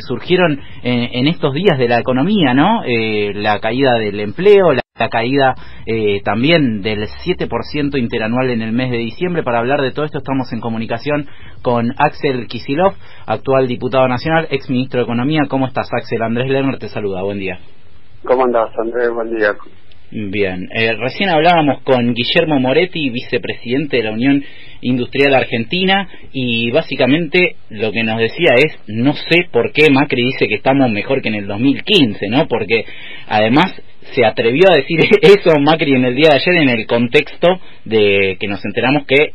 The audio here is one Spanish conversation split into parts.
surgieron en estos días de la economía, ¿no? La caída del empleo, la caída también del 7% interanual en el mes de diciembre. Para hablar de todo esto estamos en comunicación con Axel Kicillof, actual diputado nacional, ex ministro de Economía. ¿Cómo estás, Axel? Andrés Lerner te saluda, buen día. ¿Cómo andás, Andrés? Buen día. Bien, recién hablábamos con Guillermo Moretti, vicepresidente de la Unión Industrial Argentina, y básicamente lo que nos decía es, no sé por qué Macri dice que estamos mejor que en el 2015, ¿no? Porque además se atrevió a decir eso Macri en el día de ayer en el contexto de que nos enteramos que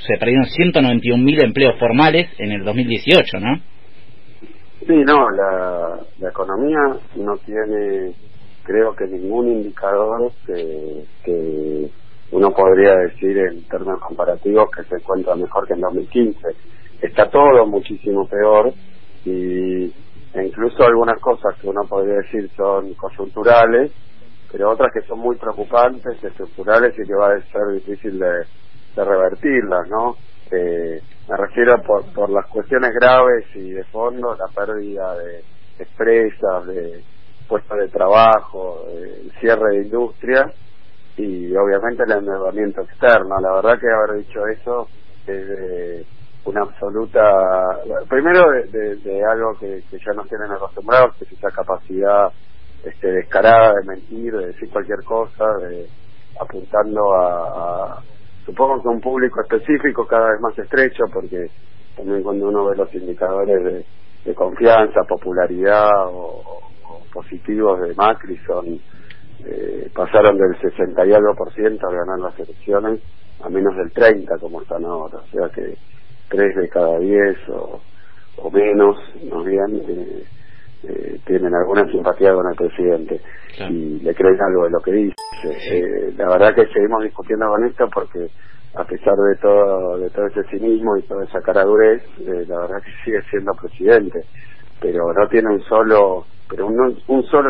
se perdieron 191.000 empleos formales en el 2018, ¿no? Sí, no, la economía no tiene, creo que ningún indicador que uno podría decir en términos comparativos que se encuentra mejor que en 2015. Está todo muchísimo peor e incluso algunas cosas que uno podría decir son coyunturales, pero otras que son muy preocupantes, estructurales y que va a ser difícil de revertirlas, ¿no? Me refiero por las cuestiones graves y de fondo, la pérdida de empresas, de puestos de trabajo, el cierre de industria y obviamente el endeudamiento externo. La verdad que haber dicho eso es una absoluta, primero de algo que ya nos tienen acostumbrados, que es esa capacidad descarada de mentir, de decir cualquier cosa, apuntando a supongo que un público específico cada vez más estrecho, porque también cuando uno ve los indicadores de confianza, popularidad o positivos de Macri pasaron del 60 y algo % al ganar las elecciones a menos del 30 como están ahora, o sea que 3 de cada 10 o menos, más bien, tienen alguna simpatía con el presidente y le creen algo de lo que dice. La verdad que seguimos discutiendo con esto porque a pesar de todo ese cinismo y toda esa caradurez, la verdad que sigue siendo presidente, pero no tiene un solo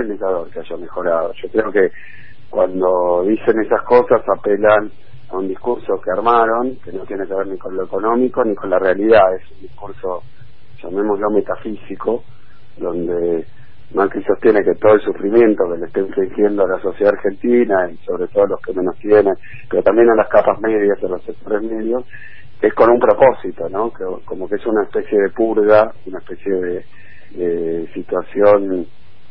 indicador que haya mejorado. Yo creo que cuando dicen esas cosas apelan a un discurso que armaron, que no tiene que ver ni con lo económico ni con la realidad, es un discurso, llamémoslo metafísico, donde Macri sostiene que todo el sufrimiento que le está infligiendo a la sociedad argentina y sobre todo a los que menos tienen, pero también a las capas medias, a los sectores medios, es con un propósito, ¿no? Como que es una especie de purga, una especie de situación.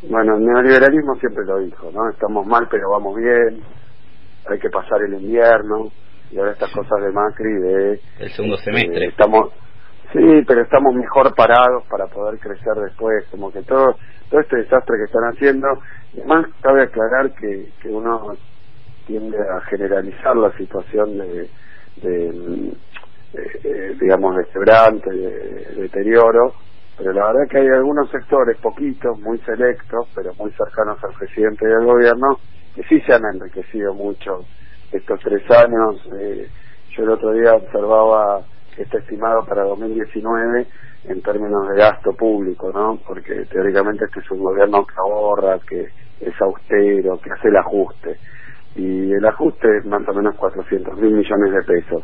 Bueno, el neoliberalismo siempre lo dijo, ¿no? Estamos mal pero vamos bien, hay que pasar el invierno, y ahora estas cosas de Macri el segundo semestre. Sí, pero estamos mejor parados para poder crecer después, como que todo este desastre que están haciendo. Además, cabe aclarar que uno tiende a generalizar la situación digamos, de quebrante, de deterioro, pero la verdad que hay algunos sectores, poquitos, muy selectos, pero muy cercanos al presidente y al gobierno, que sí se han enriquecido mucho estos 3 años. Yo el otro día observaba que está estimado para 2019 en términos de gasto público, ¿no? Porque teóricamente este es un gobierno que ahorra, que es austero, que hace el ajuste. Y el ajuste es más o menos 400.000 millones de pesos.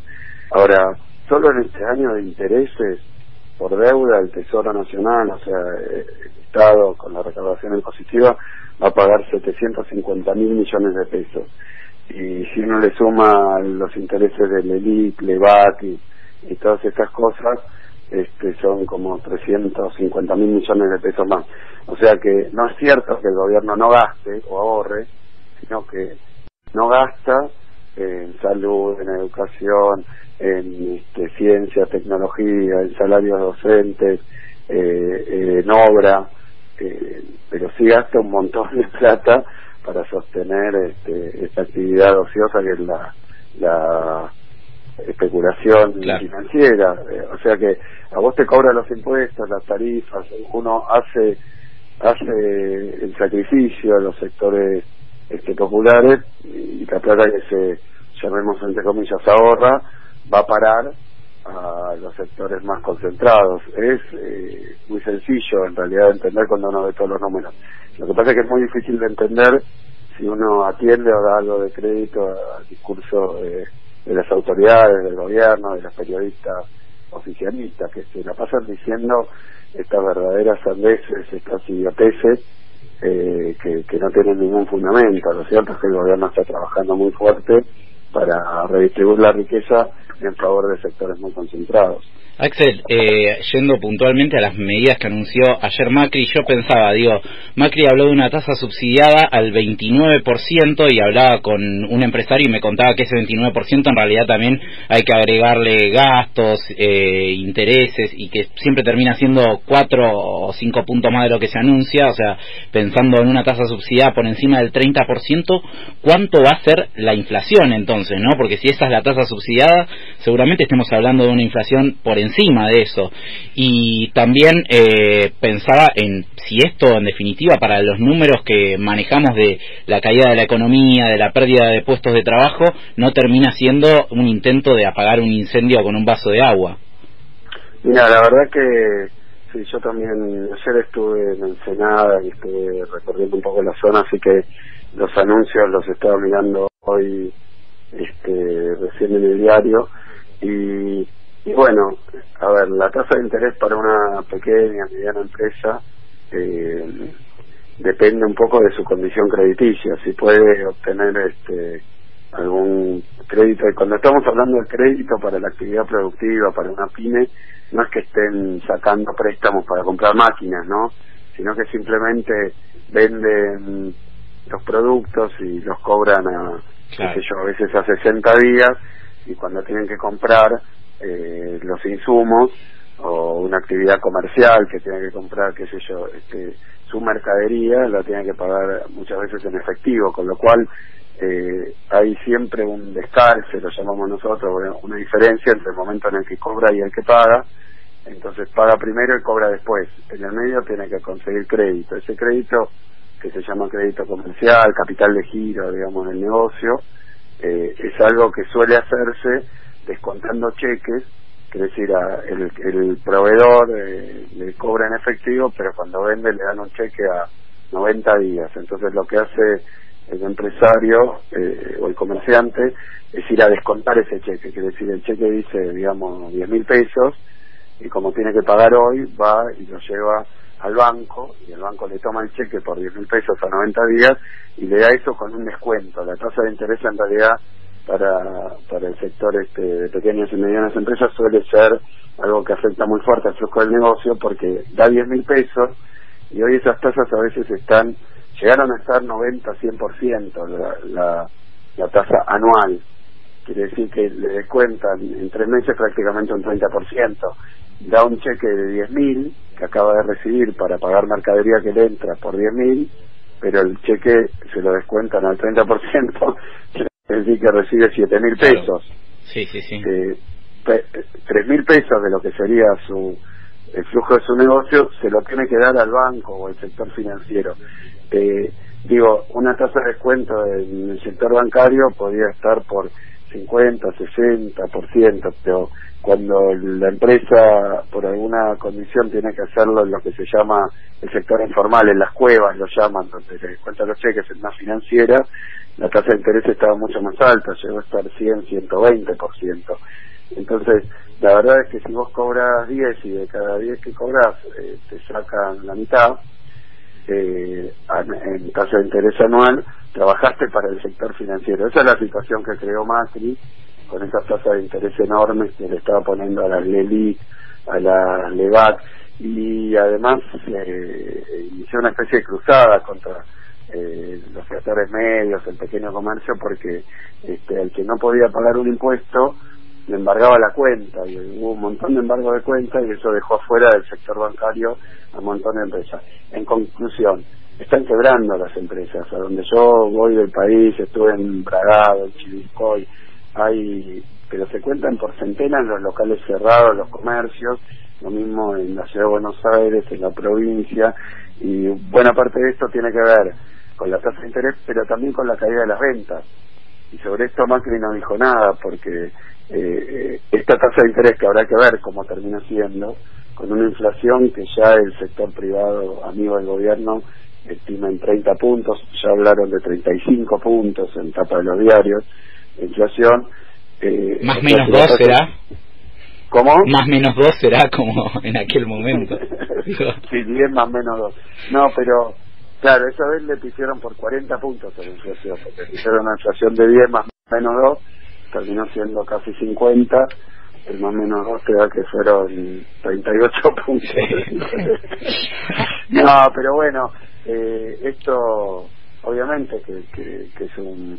Ahora, solo en este año de intereses por deuda, el Tesoro Nacional, o sea, el Estado con la recaudación impositiva, va a pagar 750.000 millones de pesos. Y si uno le suma los intereses del ELIC, LEVAC y todas estas cosas, son como 350.000 millones de pesos más. O sea que no es cierto que el gobierno no gaste o ahorre, sino que no gasta en salud, en educación, en ciencia, tecnología, en salarios docentes, en obra, pero sí gasta un montón de plata para sostener esta actividad ociosa que es la especulación financiera. O sea que a vos te cobran los impuestos, las tarifas, uno hace el sacrificio a los sectores populares y la plata que se, llamemos entre comillas, ahorra, va a parar a los sectores más concentrados. Es muy sencillo en realidad de entender cuando uno ve todos los números. Lo que pasa es que es muy difícil de entender si uno atiende o da algo de crédito al discurso de las autoridades, del gobierno, de los periodistas oficialistas, que se la pasan diciendo estas verdaderas sandeces, estas idioteces, que no tienen ningún fundamento. Lo cierto es que el gobierno está trabajando muy fuerte para redistribuir la riqueza en favor de sectores muy concentrados. Axel, yendo puntualmente a las medidas que anunció ayer Macri, yo pensaba, Macri habló de una tasa subsidiada al 29% y hablaba con un empresario y me contaba que ese 29% en realidad también hay que agregarle gastos, intereses, y que siempre termina siendo 4 o 5 puntos más de lo que se anuncia. O sea, pensando en una tasa subsidiada por encima del 30%, ¿cuánto va a ser la inflación entonces, no? Porque si esa es la tasa subsidiada, seguramente estemos hablando de una inflación por encima de eso. Y también pensaba en si esto en definitiva, para los números que manejamos de la caída de la economía, de la pérdida de puestos de trabajo, no termina siendo un intento de apagar un incendio con un vaso de agua. Mira, la verdad que sí, yo también ayer estuve en Ensenada y estuve recorriendo un poco la zona, así que los anuncios los estaba mirando hoy recién en el diario. Y bueno, a ver, la tasa de interés para una pequeña, mediana empresa depende un poco de su condición crediticia, si puede obtener algún crédito. Y cuando estamos hablando de crédito para la actividad productiva, para una pyme, no es que estén sacando préstamos para comprar máquinas, ¿no? Sino que simplemente venden los productos y los cobran qué sé yo, a veces a 60 días, y cuando tienen que comprar los insumos o una actividad comercial que tiene que comprar, qué sé yo, su mercadería la tiene que pagar muchas veces en efectivo, con lo cual hay siempre un descalce, lo llamamos nosotros, una diferencia entre el momento en el que cobra y el que paga. Entonces paga primero y cobra después. En el medio tiene que conseguir crédito. Ese crédito, que se llama crédito comercial, capital de giro, digamos, del negocio, es algo que suele hacerse descontando cheques, que es decir, el proveedor le cobra en efectivo, pero cuando vende le dan un cheque a 90 días. Entonces lo que hace el empresario o el comerciante es ir a descontar ese cheque, que es decir, el cheque dice, digamos, 10.000 pesos, y como tiene que pagar hoy, va y lo lleva al banco, y el banco le toma el cheque por 10.000 pesos a 90 días y le da eso con un descuento. La tasa de interés en realidad para el sector de pequeñas y medianas empresas suele ser algo que afecta muy fuerte al flujo del negocio, porque da 10.000 pesos y hoy esas tasas a veces llegaron a estar 90-100% la tasa anual. Quiere decir que le descuentan en 3 meses prácticamente un 30%. Da un cheque de 10.000 que acaba de recibir para pagar mercadería que le entra por 10.000, pero el cheque se lo descuentan al 30%, es decir, que recibe 7.000 pesos. Sí, sí, sí. 3.000 pesos de lo que sería el flujo de su negocio se lo tiene que dar al banco o al sector financiero. Digo, una tasa de descuento en el sector bancario podría estar por 50-60%, pero cuando la empresa por alguna condición tiene que hacerlo en lo que se llama el sector informal, en las cuevas lo llaman, donde le descuentan los cheques en una financiera, la tasa de interés estaba mucho más alta, llegó a estar 100-120%. Entonces, la verdad es que si vos cobras 10 y de cada 10 que cobras te sacan la mitad en tasa de interés anual, trabajaste para el sector financiero. Esa es la situación que creó Macri, con esas tasas de interés enormes que le estaba poniendo a las LELIQ, a las LEVAC, y además inició una especie de cruzada contra los sectores medios, el pequeño comercio, porque el que no podía pagar un impuesto le embargaba la cuenta, y hubo un montón de embargo de cuenta, y eso dejó afuera del sector bancario a un montón de empresas. En conclusión, están quebrando las empresas. A donde yo voy del país, estuve en Bragado, en Chivilcoy, pero se cuentan por centenas los locales cerrados, los comercios, lo mismo en la ciudad de Buenos Aires, en la provincia, y buena parte de esto tiene que ver con la tasa de interés, pero también con la caída de las ventas. Y sobre esto Macri no dijo nada, porque esta tasa de interés, que habrá que ver cómo termina siendo, con una inflación que ya el sector privado, amigo del gobierno, estima en 30 puntos, ya hablaron de 35 puntos en tapa de los diarios, inflación. Más o menos 2 será. ¿Cómo? Más menos 2 será como en aquel momento. Sí, 10 más menos 2. No, pero claro, esa vez le pusieron por 40 puntos a la inflación, porque le pusieron una inflación de 10 más menos 2, terminó siendo casi 50, el más menos 2 te da que fueron 38 puntos. No, pero bueno, esto obviamente que es un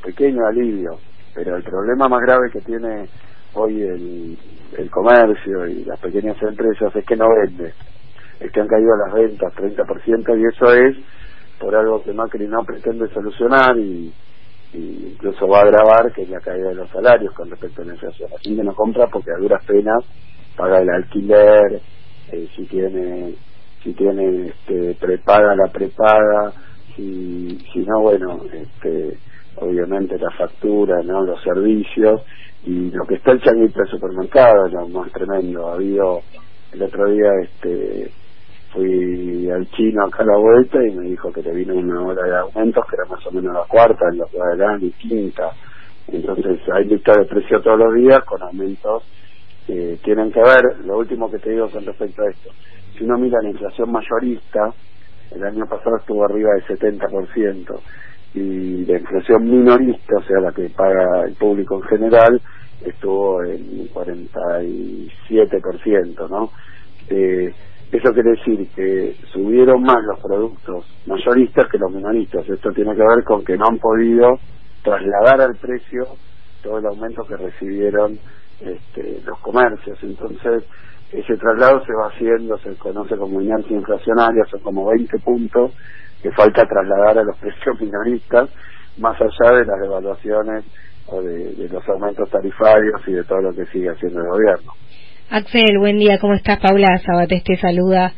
pequeño alivio, pero el problema más grave que tiene hoy el comercio y las pequeñas empresas es que no vende, es que han caído las ventas 30%, y eso es por algo que Macri no pretende solucionar y incluso va a agravar, que es la caída de los salarios con respecto a la inflación. La gente no compra porque a duras penas paga el alquiler, si tiene prepaga la prepaga, si no, bueno, obviamente la factura, no, los servicios, y lo que está el changuito del supermercado, lo más tremendo. Ha habido el otro día fui al chino acá a la vuelta y me dijo que le vino una hora de aumentos que era más o menos la cuarta en lo que va del año y quinta. Entonces hay lista de precio todos los días con aumentos que tienen que ver. Lo último que te digo con respecto a esto, si uno mira la inflación mayorista, el año pasado estuvo arriba del 70%, y la inflación minorista, o sea la que paga el público en general, estuvo en 47%, ¿no? Eso quiere decir que subieron más los productos mayoristas que los minoristas. Esto tiene que ver con que no han podido trasladar al precio todo el aumento que recibieron los comercios. Entonces, ese traslado se va haciendo, se conoce como inercia inflacionaria, son como 20 puntos que falta trasladar a los precios minoristas, más allá de las devaluaciones o de los aumentos tarifarios y de todo lo que sigue haciendo el gobierno. Axel, buen día, ¿cómo estás? Paula Sabatés te saluda.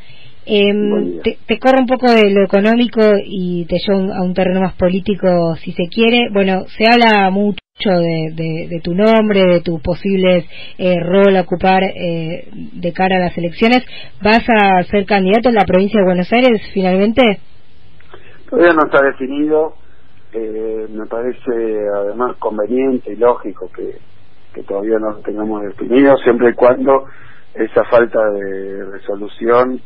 Te corro un poco de lo económico y te llevo a un terreno más político, si se quiere. Bueno, se habla mucho de tu nombre, de tu posible rol a ocupar de cara a las elecciones. ¿Vas a ser candidato en la provincia de Buenos Aires finalmente? Todavía no está definido. Me parece además conveniente y lógico que todavía no lo tengamos definido, siempre y cuando esa falta de resolución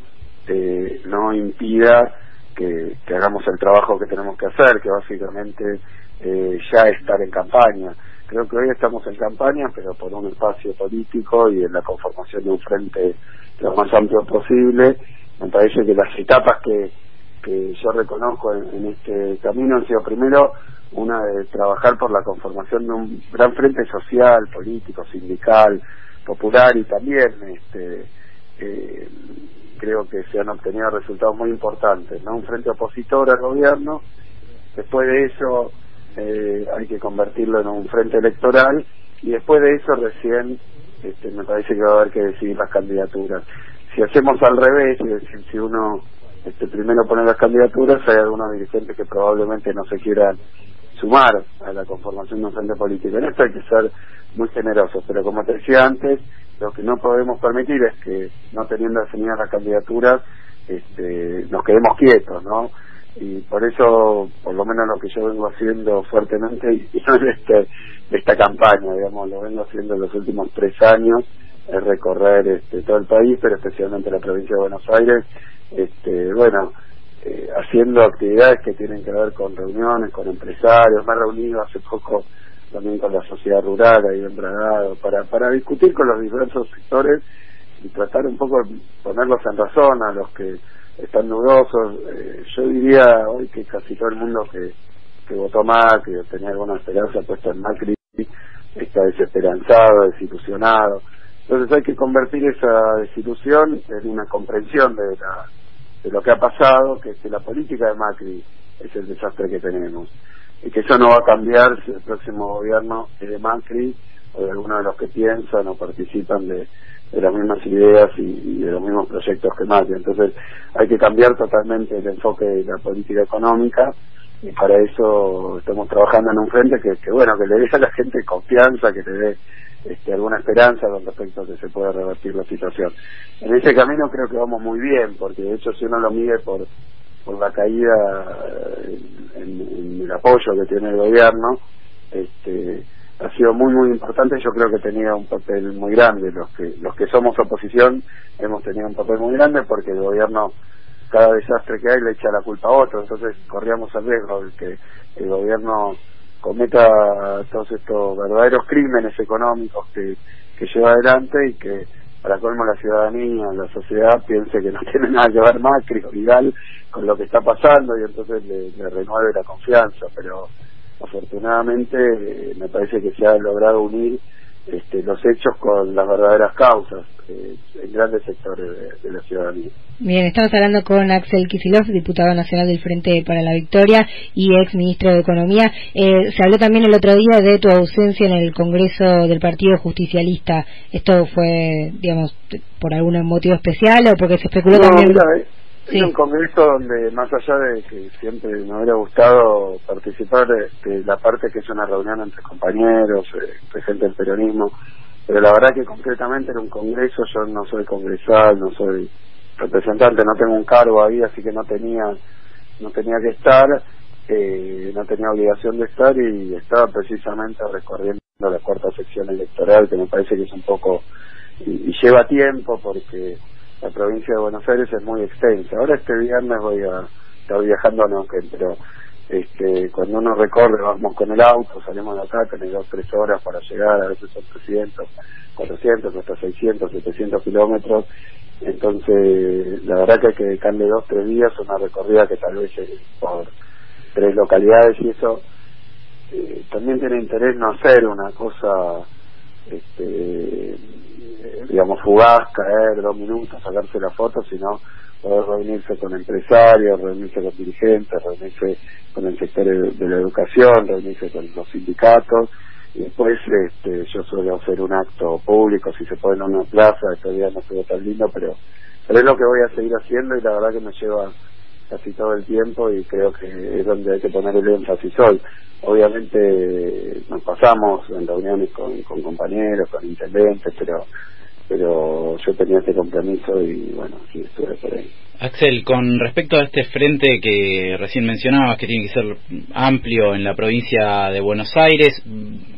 no impida que hagamos el trabajo que tenemos que hacer, que básicamente ya estar en campaña. Creo que hoy estamos en campaña, pero por un espacio político y en la conformación de un frente lo más amplio posible. Me parece que las etapas que yo reconozco en este camino han sido, primero, una de trabajar por la conformación de un gran frente social, político, sindical, popular, y también creo que se han obtenido resultados muy importantes, ¿no? Un frente opositor al gobierno. Después de eso hay que convertirlo en un frente electoral, y después de eso recién me parece que va a haber que decidir las candidaturas. Si hacemos al revés, es decir, si uno primero pone las candidaturas, hay algunos dirigentes que probablemente no se quieran sumar a la conformación de un frente político. En esto hay que ser muy generosos, pero como te decía antes, lo que no podemos permitir es que, no teniendo definidas las candidaturas, nos quedemos quietos, ¿no? Y por eso, por lo menos lo que yo vengo haciendo fuertemente, y no de esta campaña, digamos, lo vengo haciendo en los últimos 3 años, es recorrer todo el país, pero especialmente la provincia de Buenos Aires, haciendo actividades que tienen que ver con reuniones, con empresarios. Me he reunido hace poco también con la sociedad rural ahí en Bragado para discutir con los diversos sectores y tratar un poco de ponerlos en razón a los que están dudosos. Yo diría hoy que casi todo el mundo que votó Macri, que tenía alguna esperanza puesta en Macri, está desesperanzado, desilusionado. Entonces hay que convertir esa desilusión en una comprensión de lo que ha pasado, que la política de Macri es el desastre que tenemos, y que eso no va a cambiar si el próximo gobierno es de Macri o de alguno de los que piensan o participan de las mismas ideas y de los mismos proyectos que Macri. Entonces hay que cambiar totalmente el enfoque de la política económica, y para eso estamos trabajando en un frente que le dé a la gente confianza, que le dé alguna esperanza con respecto a que se pueda revertir la situación. En ese camino creo que vamos muy bien, porque de hecho si uno lo mide por la caída en el apoyo que tiene el gobierno, ha sido muy muy importante. Yo creo que tenía un papel muy grande. Los que somos oposición hemos tenido un papel muy grande, porque el gobierno, cada desastre que hay, le echa la culpa a otro. Entonces corríamos el riesgo de que el gobierno cometa todos estos verdaderos crímenes económicos que lleva adelante, y que para colmo la ciudadanía, la sociedad, piense que no tiene nada que ver Macri o Vidal con lo que está pasando, y entonces le renueve la confianza. Pero afortunadamente me parece que se ha logrado unir los hechos con las verdaderas causas en grandes sectores de la ciudadanía. Bien, estamos hablando con Axel Kicillof, diputado nacional del Frente para la Victoria y ex ministro de Economía. Se habló también el otro día de tu ausencia en el Congreso del Partido Justicialista. ¿Esto fue, digamos, por algún motivo especial o porque se especuló también? Es un congreso donde, más allá de que siempre me hubiera gustado participar, la parte que es una reunión entre compañeros, entre gente del peronismo, pero la verdad que concretamente era un congreso. Yo no soy congresal, no soy representante, no tengo un cargo ahí, así que no tenía que estar, no tenía obligación de estar, y estaba precisamente recorriendo la cuarta sección electoral, que me parece que es un poco, y lleva tiempo, porque la provincia de Buenos Aires es muy extensa. Ahora este viernes voy a estar viajando a Neuquén, pero cuando uno recorre, vamos con el auto, salimos de acá, tenés 2 o 3 horas para llegar, a veces son 300, 400, hasta 600, 700 kilómetros. Entonces la verdad que hay que dedicarle 2 o 3 días a una recorrida que tal vez por 3 localidades, y eso también tiene interés, no hacer una cosa digamos fugaz, caer 2 minutos, sacarse la foto, sino poder reunirse con empresarios, reunirse con dirigentes, reunirse con el sector de la educación, reunirse con los sindicatos, y después yo suelo hacer un acto público, si se puede en una plaza. Este día no estuvo tan lindo, pero es lo que voy a seguir haciendo, y la verdad que me lleva casi todo el tiempo, y creo que es donde hay que poner el énfasis hoy. Obviamente nos pasamos en reuniones con compañeros, con intendentes, pero yo tenía este compromiso, y bueno, sí, estuve por ahí. Axel, con respecto a este frente que recién mencionabas, que tiene que ser amplio en la provincia de Buenos Aires,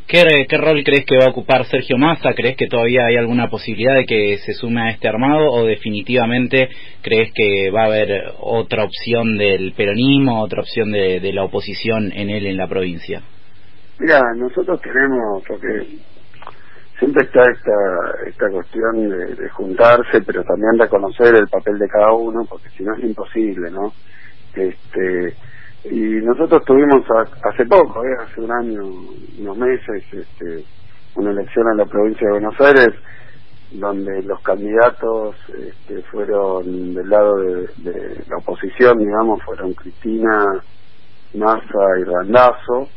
¿qué rol crees que va a ocupar Sergio Massa? ¿Crees que todavía hay alguna posibilidad de que se sume a este armado, o definitivamente crees que va a haber otra opción del peronismo, otra opción de la oposición en la provincia? Mira, nosotros tenemos, porque siempre está esta cuestión de juntarse, pero también reconocer el papel de cada uno, porque si no es imposible, ¿no? Y nosotros tuvimos hace poco, hace un año, unos meses, una elección en la provincia de Buenos Aires, donde los candidatos fueron del lado de la oposición, digamos, fueron Cristina, Massa y Randazzo.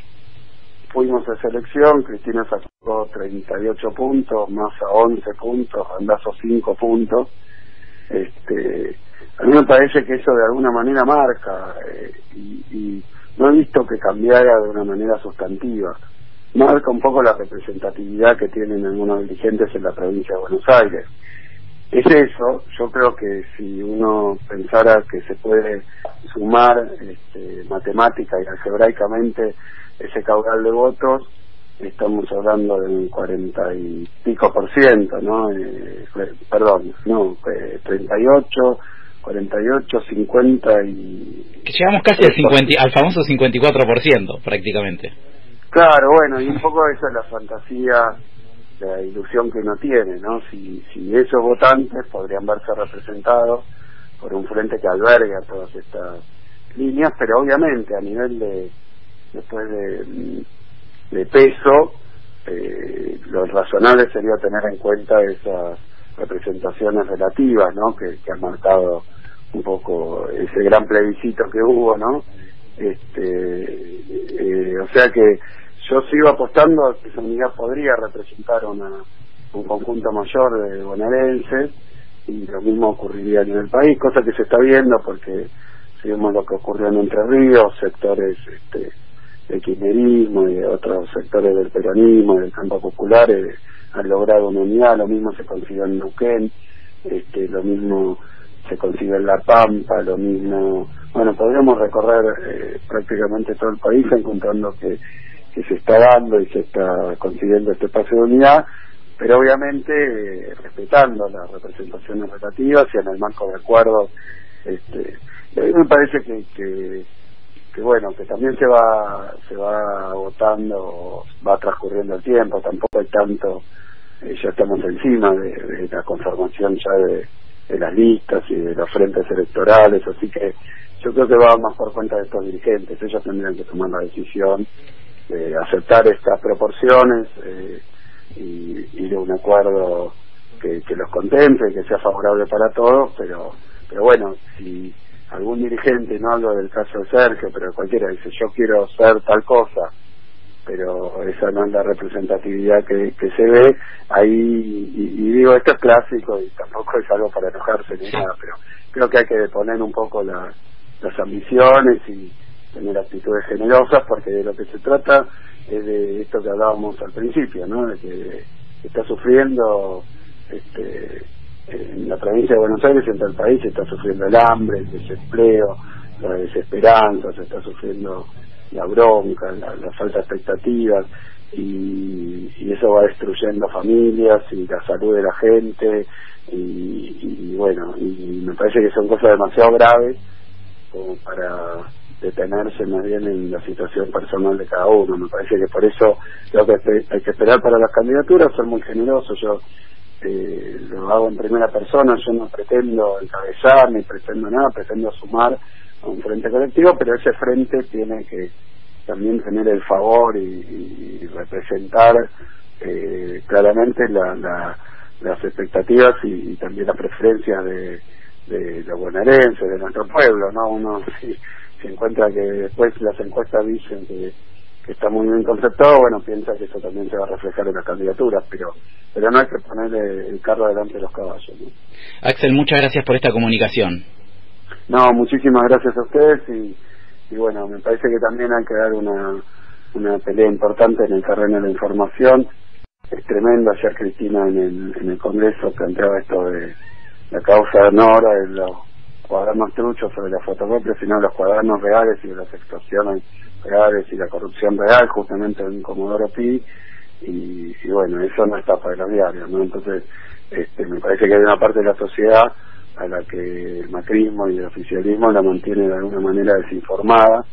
Fuimos a esa elección, Cristina sacó 38 puntos, Massa 11 puntos, Randazzo 5 puntos. A mí me parece que eso de alguna manera marca, y no he visto que cambiara de una manera sustantiva. Marca un poco la representatividad que tienen algunos dirigentes en la provincia de Buenos Aires. Es eso. Yo creo que si uno pensara que se puede sumar matemática y algebraicamente ese caudal de votos, estamos hablando del 40 y pico %, ¿no? 48, 50 y... Que llegamos casi al famoso 54%, prácticamente. Claro, bueno, y un poco esa es la fantasía, la ilusión que uno tiene, ¿no? Si esos votantes podrían verse representados por un frente que alberga todas estas líneas, pero obviamente a nivel después de peso, lo razonable sería tener en cuenta esas representaciones relativas, ¿no? Que han marcado un poco ese gran plebiscito que hubo, ¿no? O sea que yo sigo apostando a que esa unidad podría representar un conjunto mayor de bonaerenses, y lo mismo ocurriría en el país, cosa que se está viendo, porque si vemos lo que ocurrió en Entre Ríos, sectores del kirchnerismo y otros sectores del peronismo y del campo popular han logrado una unidad. Lo mismo se consiguió en Neuquén, lo mismo se consiguió en La Pampa, lo mismo, bueno, podríamos recorrer prácticamente todo el país encontrando que se está dando y se está consiguiendo este espacio de unidad, pero obviamente respetando las representaciones relativas y en el marco de acuerdos. A mí me parece que bueno, que también se va agotando, va transcurriendo el tiempo, tampoco hay tanto, ya estamos encima de la conformación ya de las listas y de los frentes electorales, así que yo creo que va más por cuenta de estos dirigentes. Ellos tendrían que tomar la decisión de aceptar estas proporciones y ir a un acuerdo que los contemple, que sea favorable para todos, pero bueno, si algún dirigente, no hablo del caso de Sergio, pero cualquiera dice yo quiero ser tal cosa, pero esa no es la representatividad que se ve ahí, y digo, esto es clásico y tampoco es algo para enojarse ni nada, pero creo que hay que deponer un poco las ambiciones y tener actitudes generosas, porque de lo que se trata es de esto que hablábamos al principio, ¿no? De que está sufriendo en la provincia de Buenos Aires, en todo el país, se está sufriendo el hambre, el desempleo, la desesperanza, se está sufriendo la bronca, la falta de expectativas, y eso va destruyendo familias y la salud de la gente, y bueno, y me parece que son cosas demasiado graves como para detenerse más bien en la situación personal de cada uno. Me parece que por eso creo que hay que esperar para las candidaturas, ser muy generoso. Yo lo hago en primera persona, yo no pretendo encabezar ni pretendo nada, pretendo sumar a un frente colectivo, pero ese frente tiene que también tener el favor y representar claramente las expectativas y también las preferencias de los bonaerenses, de nuestro pueblo, ¿no? Uno si encuentra que después las encuestas dicen que está muy bien conceptado, bueno, piensa que eso también se va a reflejar en las candidaturas, pero no hay que ponerle el carro delante de los caballos, ¿no? Axel, muchas gracias por esta comunicación. No, muchísimas gracias a ustedes, y bueno, me parece que también hay que dar una pelea importante en el terreno de la información. Es tremendo. Ayer Cristina en el Congreso planteaba esto de la causa no ahora de los cuadernos truchos sobre las fotocopias, sino de los cuadernos reales y de las extorsiones reales y la corrupción real, justamente en Comodoro Pi, y bueno, eso no está para los diarios, ¿no? Entonces me parece que hay una parte de la sociedad a la que el macrismo y el oficialismo la mantiene de alguna manera desinformada,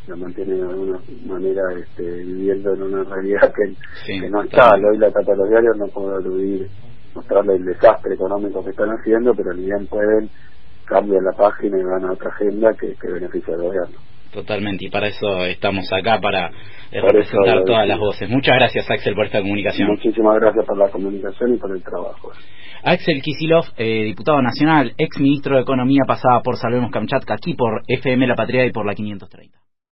la mantiene de alguna manera viviendo en una realidad que no está. Hoy la tapa de los diarios no puedo aludir, mostrarle el desastre económico que están haciendo, pero ni bien pueden, cambian la página y van a otra agenda que beneficia al gobierno. Totalmente, y para eso estamos acá, para representar todas las voces. Muchas gracias, Axel, por esta comunicación. Muchísimas gracias por la comunicación y por el trabajo. Axel Kicillof, diputado nacional, ex ministro de Economía, pasaba por Salvemos Kamchatka, aquí por FM La Patria y por la 530.